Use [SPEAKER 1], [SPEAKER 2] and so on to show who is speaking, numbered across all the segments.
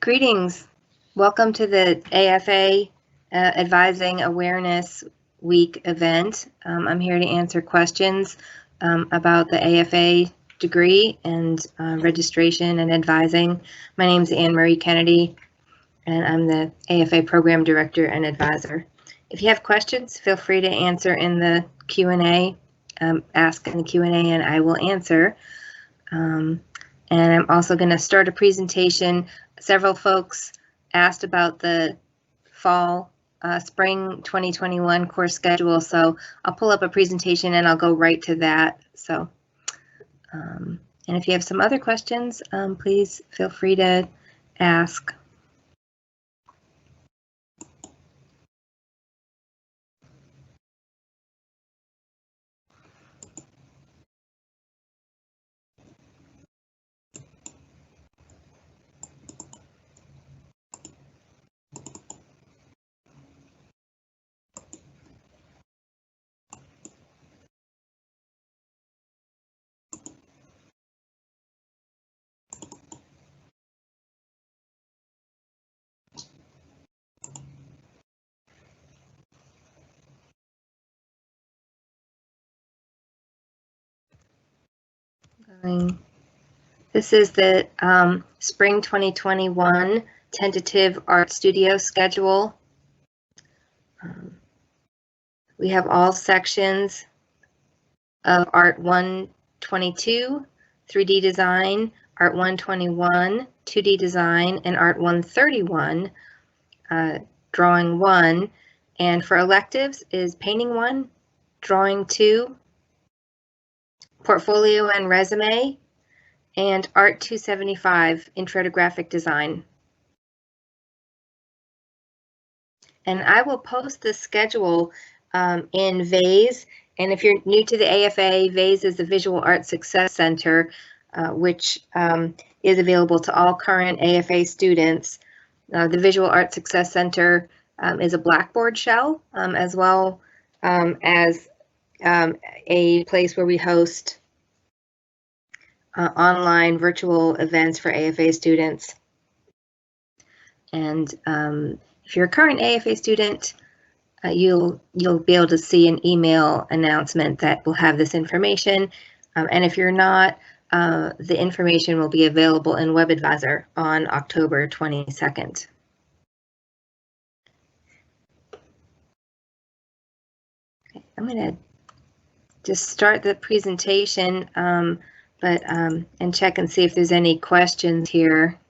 [SPEAKER 1] Greetings. Welcome to the AFA Advising Awareness Week event. I'm here to answer questions about the AFA degree and registration and advising. My name is Anne Marie Kennedy, and I'm the AFA Program Director and Advisor. If you have questions, feel free to answer in the Q&A, ask in the Q&A, and I will answer. And I'm also going to start a presentation. Several folks asked about the spring 2021 course schedule, so I'll pull up a presentation and I'll go right to that. So, and if you have some other questions, please feel free to ask. This is the spring 2021 tentative art studio schedule. We have all sections of Art 122, 3D design, Art 121, 2D design, and Art 131, drawing 1. And for electives is painting 1, drawing 2, portfolio and resume, and Art 275, intro to graphic design. And I will post the schedule in VASE. And if you're new to the AFA, VASE is the Visual Arts Success Center, which is available to all current AFA students. The Visual Arts Success Center is a Blackboard shell, as well as a place where we host online virtual events for AFA students. And if you're a current AFA student, you'll be able to see an email announcement that will have this information. And if you're not, the information will be available in WebAdvisor on October 22nd. Okay, I'm going to just start the presentation, and check and see if there's any questions here.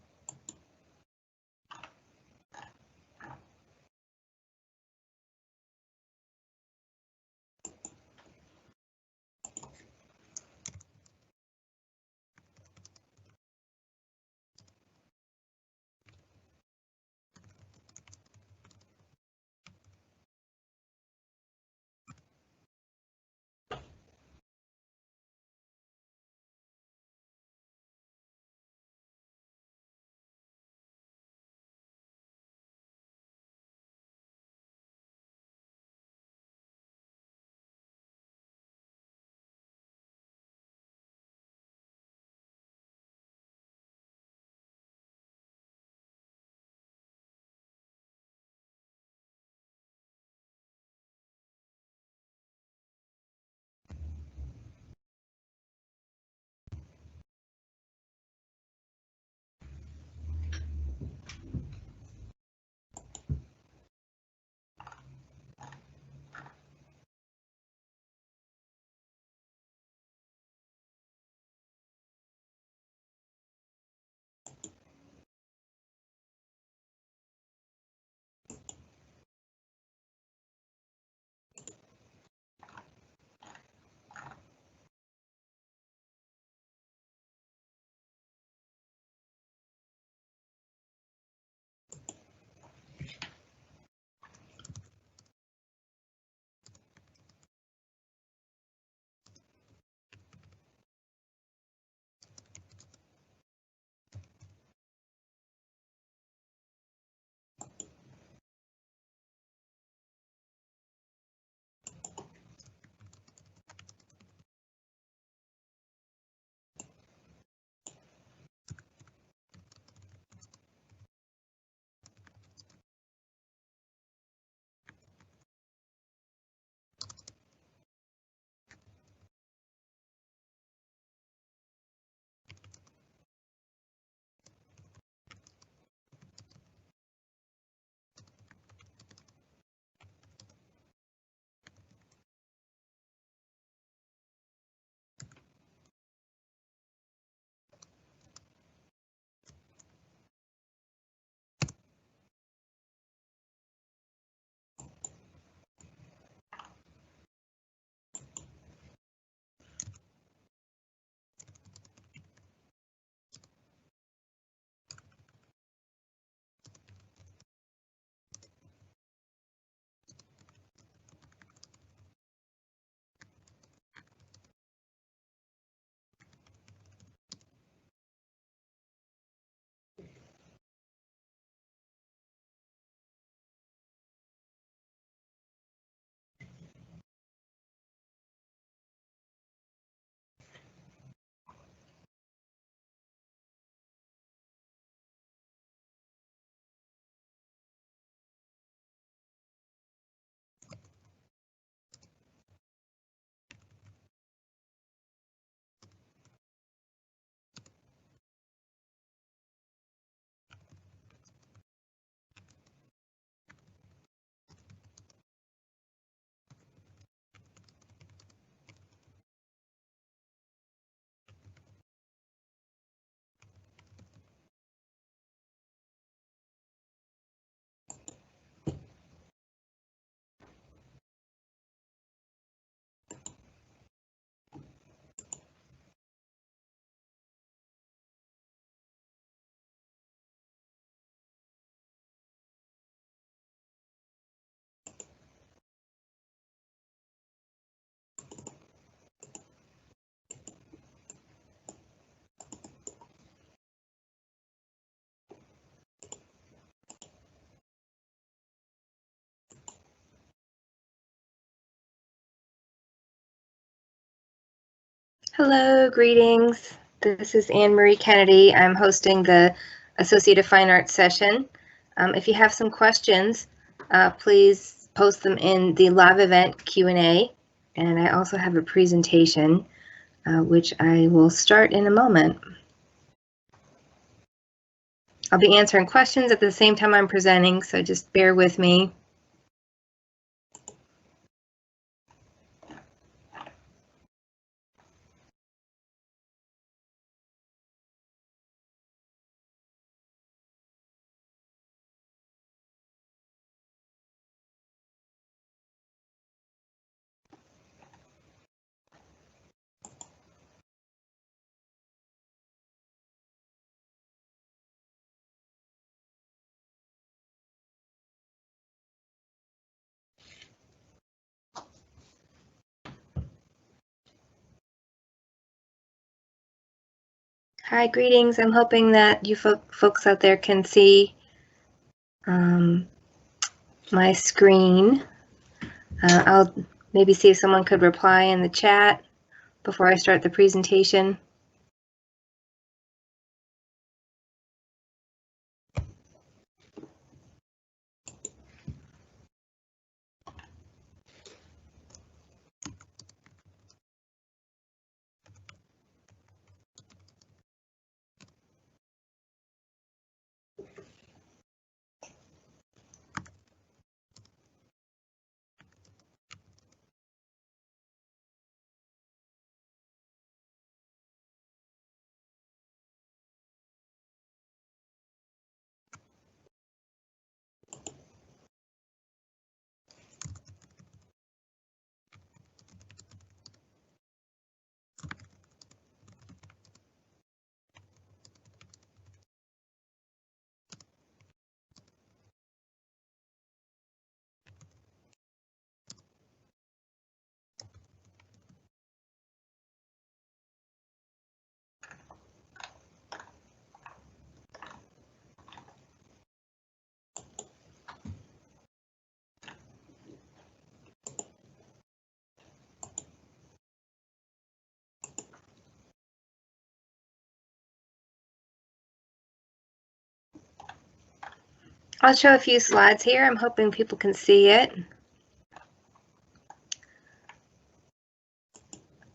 [SPEAKER 1] Hello, greetings. This is Anne Marie Kennedy. I'm hosting the Associate of Fine Arts session. If you have some questions, please post them in the live event Q&A. And I also have a presentation, which I will start in a moment. I'll be answering questions at the same time I'm presenting, so just bear with me. Hi, greetings. I'm hoping that you folks out there can see my screen. I'll maybe see if someone could reply in the chat before I start the presentation. I'll show a few slides here. I'm hoping people can see it.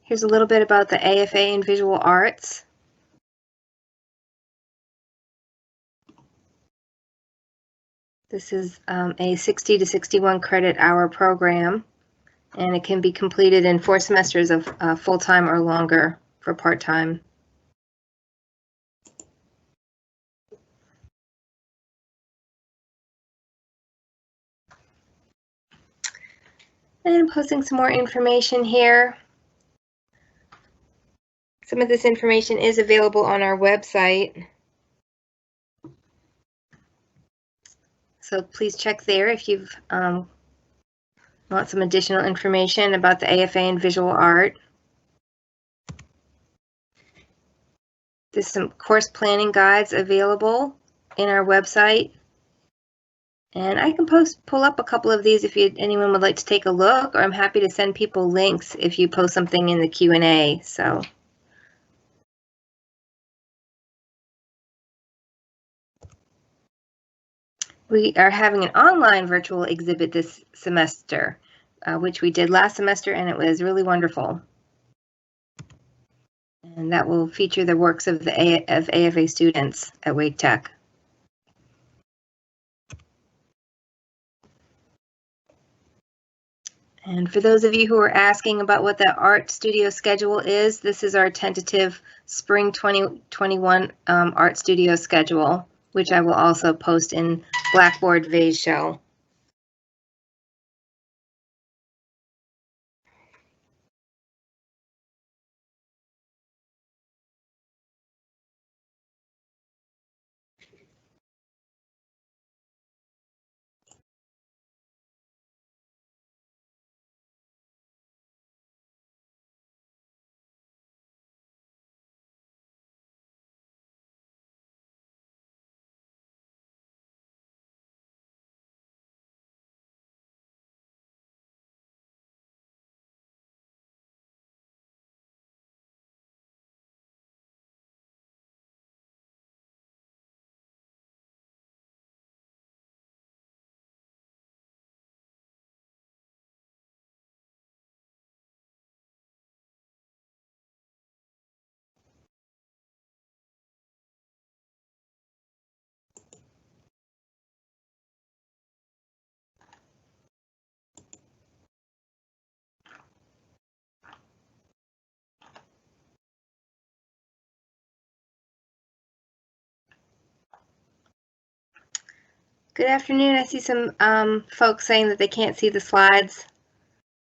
[SPEAKER 1] Here's a little bit about the AFA in Visual Arts. This is a 60 to 61 credit hour program, and it can be completed in 4 semesters of full-time or longer for part-time. And I'm posting some more information here. Some of this information is available on our website, so please check there if you want some additional information about the AFA in Visual Art. There's some course planning guides available in our website. And I can pull up a couple of these if anyone would like to take a look, or I'm happy to send people links if you post something in the Q&A. So we are having an online virtual exhibit this semester, which we did last semester, and it was really wonderful. And that will feature the works of the AFA students at Wake Tech. And for those of you who are asking about what the art studio schedule is, this is our tentative spring 2021 art studio schedule, which I will also post in Blackboard Vase Show. Good afternoon. I see some folks saying that they can't see the slides.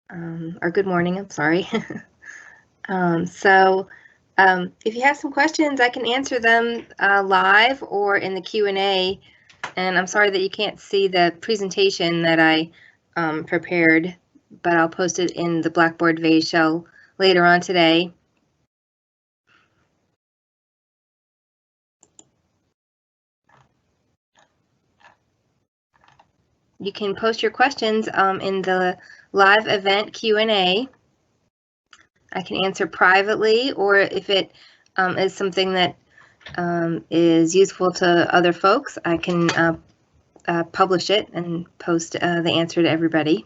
[SPEAKER 1] Or good morning, I'm sorry. If you have some questions, I can answer them live or in the Q&A. And I'm sorry that you can't see the presentation that I prepared, but I'll post it in the Blackboard Vase shell later on today. You can post your questions in the live event Q&A. I can answer privately, or if it is something that is useful to other folks, I can publish it and post the answer to everybody.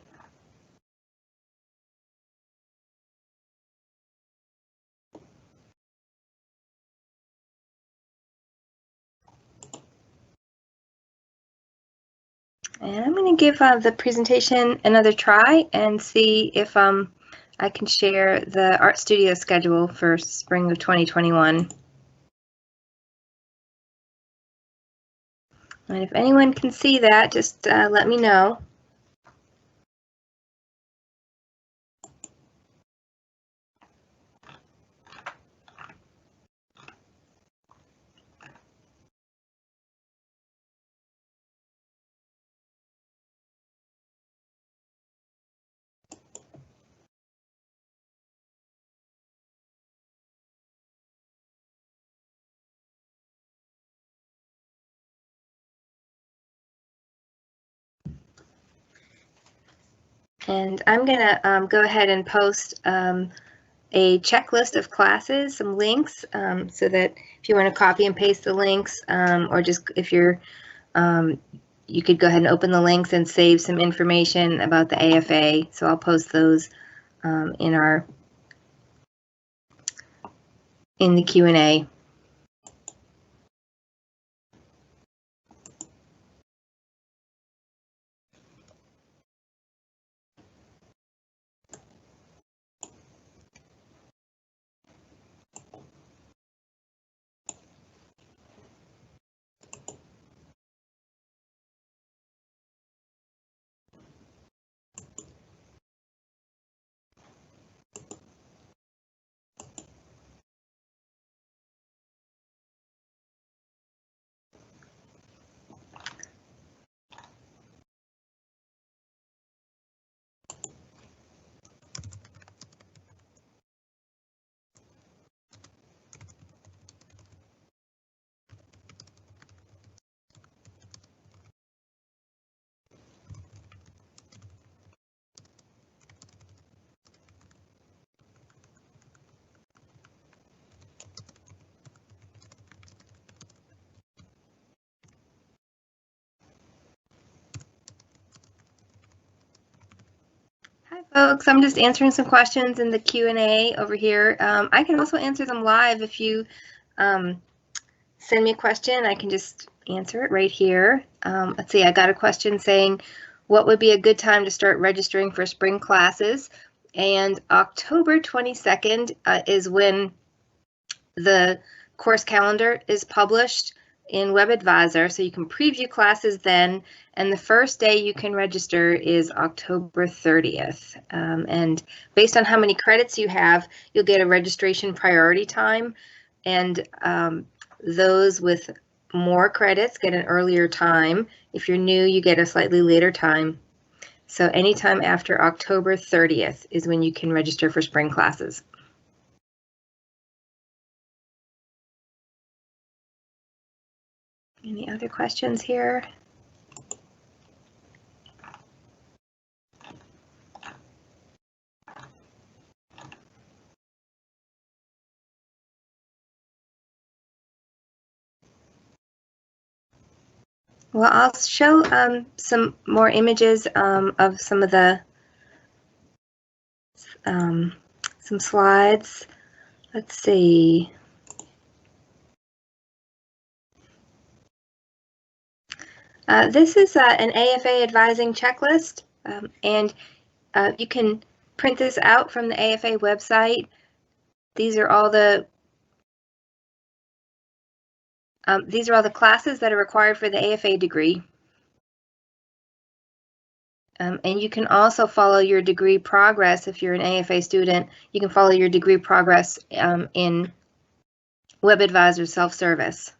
[SPEAKER 1] And I'm going to give the presentation another try and see if I can share the Art Studio schedule for spring of 2021. And if anyone can see that, just let me know. And I'm going to go ahead and post a checklist of classes, some links, so that if you want to copy and paste the links, or just if you're, you could go ahead and open the links and save some information about the AFA. So I'll post those in the Q&A. Hi folks, I'm just answering some questions in the Q&A over here. I can also answer them live if you send me a question. I can just answer it right here. Let's see, I got a question saying, what would be a good time to start registering for spring classes? And October 22nd is when the course calendar is published in WebAdvisor, so you can preview classes then, and the first day you can register is October 30th. And based on how many credits you have, you'll get a registration priority time, and those with more credits get an earlier time. If you're new, you get a slightly later time. So anytime after October 30th is when you can register for spring classes. Any other questions here? Well, I'll show some more images of some of the some slides. Let's see. This is an AFA advising checklist, and you can print this out from the AFA website. These are all the classes that are required for the AFA degree. And you can also follow your degree progress. If you're an AFA student, you can follow your degree progress in WebAdvisor self-service.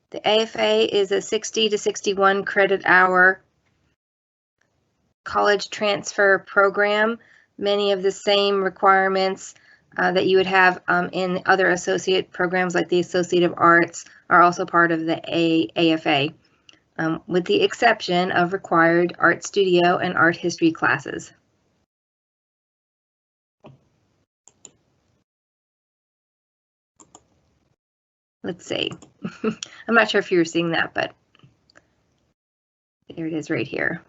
[SPEAKER 1] The AFA is a 60 to 61 credit hour college transfer program. Many of the same requirements that you would have in other associate programs like the Associate of Arts are also part of the AFA, with the exception of required art studio and art history classes. Let's see. I'm not sure if you were seeing that, but there it is right here.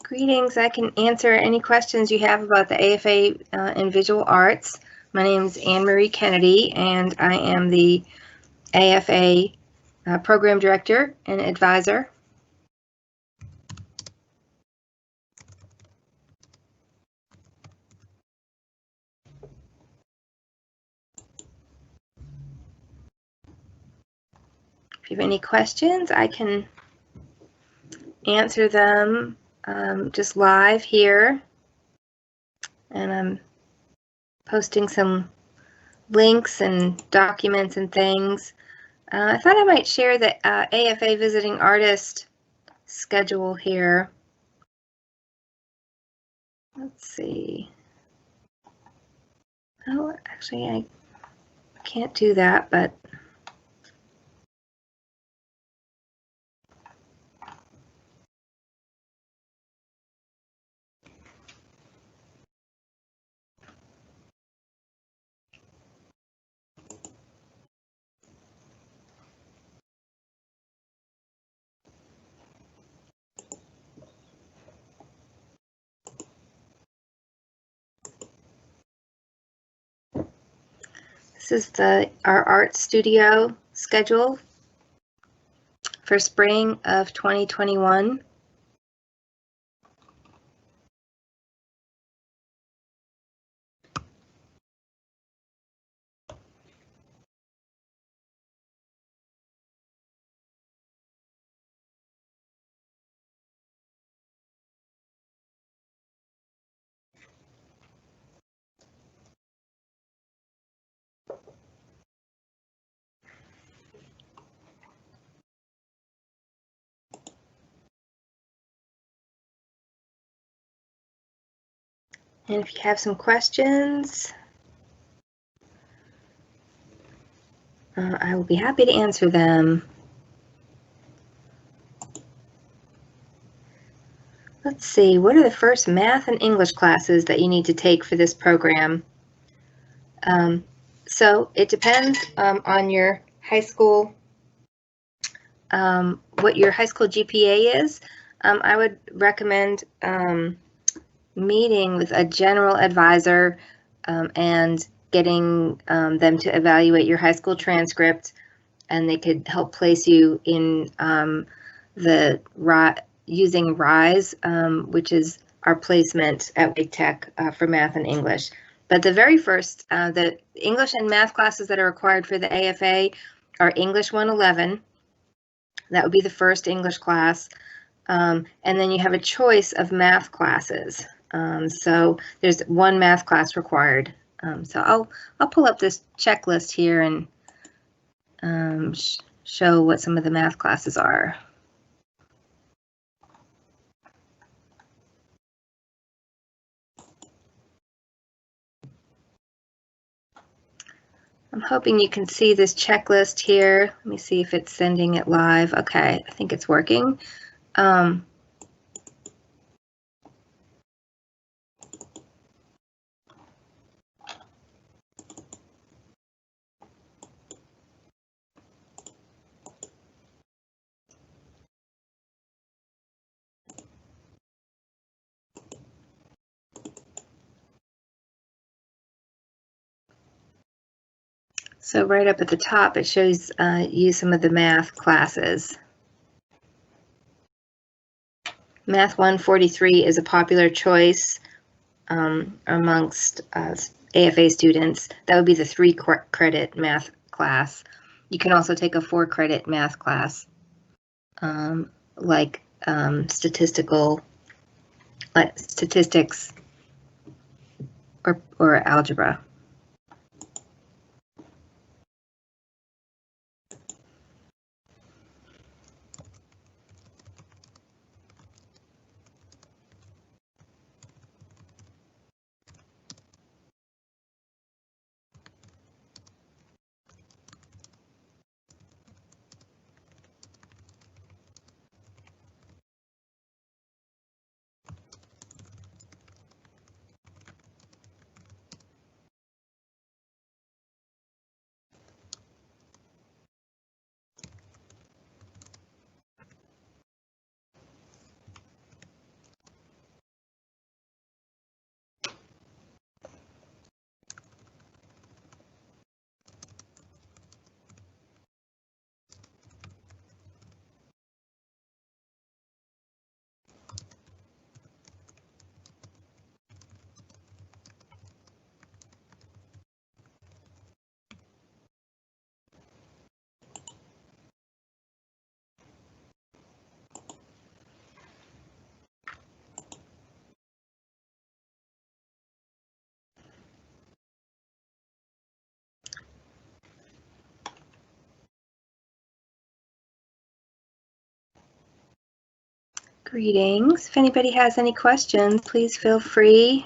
[SPEAKER 1] Greetings. I can answer any questions you have about the AFA in visual arts. My name is Anne Marie Kennedy, and I am the AFA Program Director and Advisor. If you have any questions, I can answer them just live here. And I'm posting some links and documents and things. I thought I might share the AFA Visiting Artist schedule here. Let's see. Oh, actually, I can't do that, but this is our art studio schedule for spring of 2021. And if you have some questions, I will be happy to answer them. Let's see, what are the first math and English classes that you need to take for this program? So it depends on your high school, what your high school GPA is. I would recommend meeting with a general advisor and getting them to evaluate your high school transcript, and they could help place you in using RISE, which is our placement at Wake Tech for math and English. But the very first, the English and math classes that are required for the AFA are English 111. That would be the first English class. And then you have a choice of math classes. So there's one math class required. So I'll pull up this checklist here and show what some of the math classes are. I'm hoping you can see this checklist here. Let me see if it's sending it live. Okay, I think it's working. So right up at the top, it shows you some of the math classes. Math 143 is a popular choice amongst AFA students. That would be the 3-credit math class. You can also take a 4-credit math class, like statistics or algebra. Greetings. If anybody has any questions, please feel free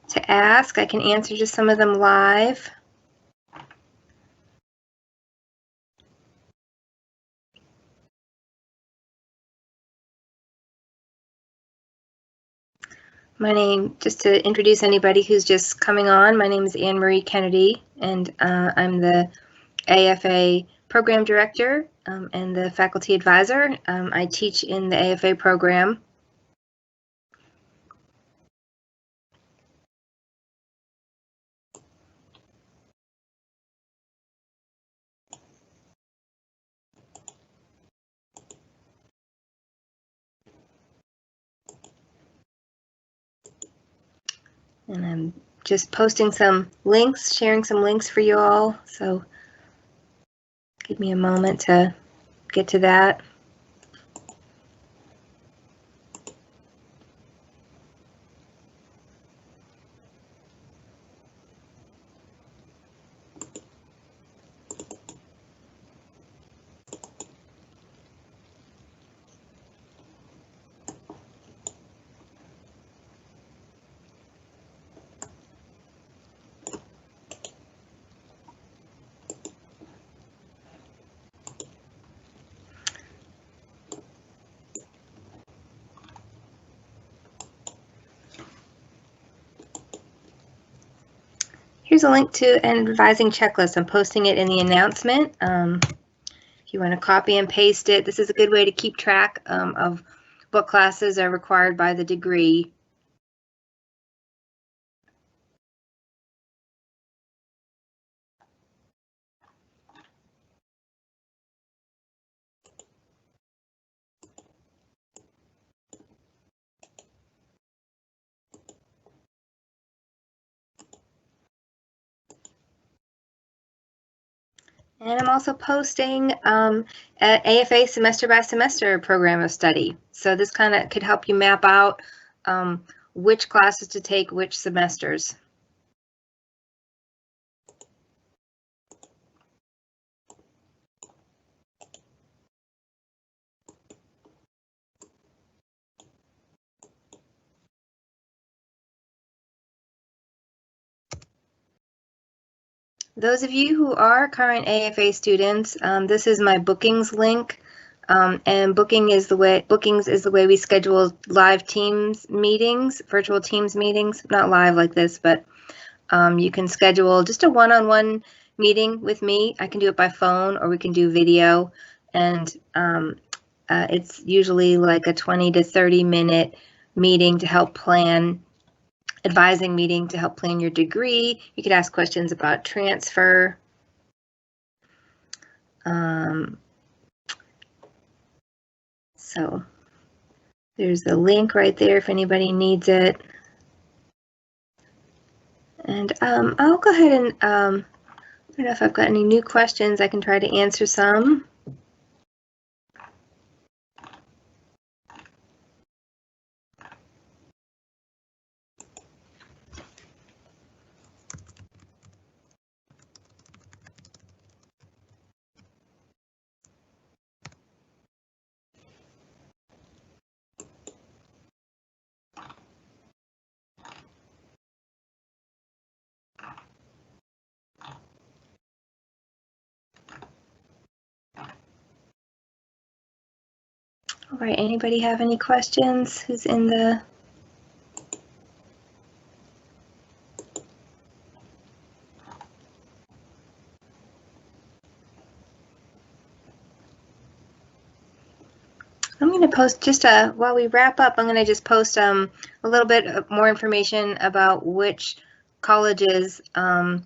[SPEAKER 1] to ask. I can answer just some of them live. My name, just to introduce anybody who's just coming on, my name is Anne Marie Kennedy, and I'm the AFA Program Director and the Faculty Advisor. I teach in the AFA program. And I'm just posting some links, sharing some links for you all. So give me a moment to get to that. Here's a link to an advising checklist. I'm posting it in the announcement. If you want to copy and paste it, this is a good way to keep track of what classes are required by the degree. And I'm also posting an AFA semester by semester program of study. So this kind of could help you map out which classes to take which semesters. Those of you who are current AFA students, this is my bookings link, and bookings is the way we schedule live Teams meetings, virtual Teams meetings, not live like this, but you can schedule just a one-on-one meeting with me. I can do it by phone or we can do video, and it's usually like a 20 to 30 minute meeting to help plan, advising meeting to help plan your degree. You could ask questions about transfer. So there's the link right there if anybody needs it. And I'll go ahead and, I don't know if I've got any new questions. I can try to answer some. All right, anybody have any questions? Who's in the... I'm going to post just while we wrap up, I'm going to just post a little bit more information about which colleges have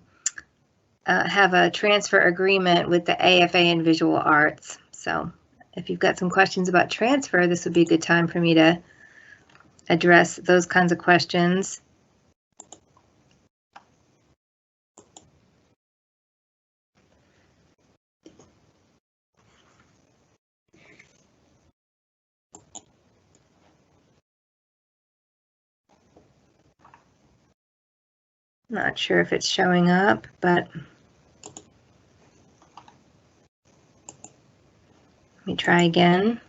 [SPEAKER 1] a transfer agreement with the AFA in visual arts. So if you've got some questions about transfer, this would be a good time for me to address those kinds of questions. Not sure if it's showing up, but let me try again.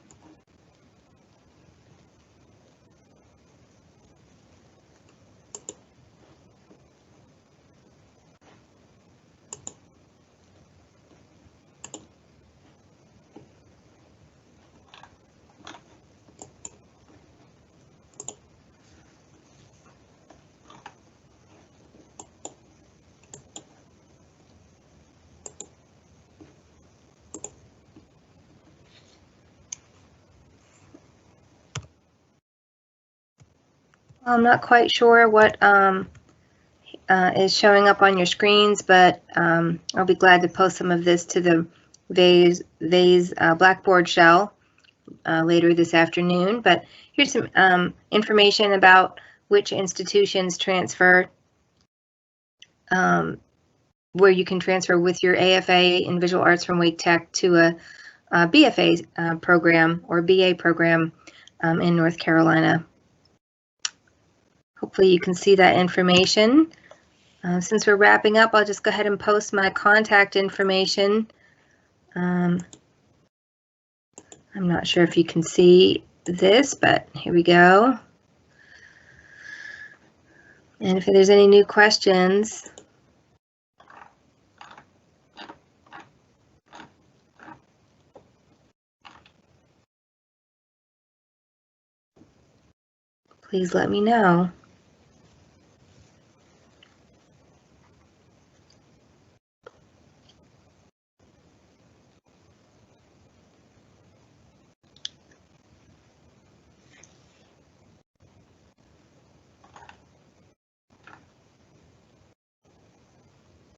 [SPEAKER 1] I'm not quite sure what is showing up on your screens, but I'll be glad to post some of this to the Vase Blackboard shell later this afternoon. But here's some information about which institutions transfer, where you can transfer with your AFA in visual arts from Wake Tech to a BFA program or BA program in North Carolina. Hopefully you can see that information. Since we're wrapping up, I'll just go ahead and post my contact information. I'm not sure if you can see this, but here we go. And if there's any new questions, please let me know.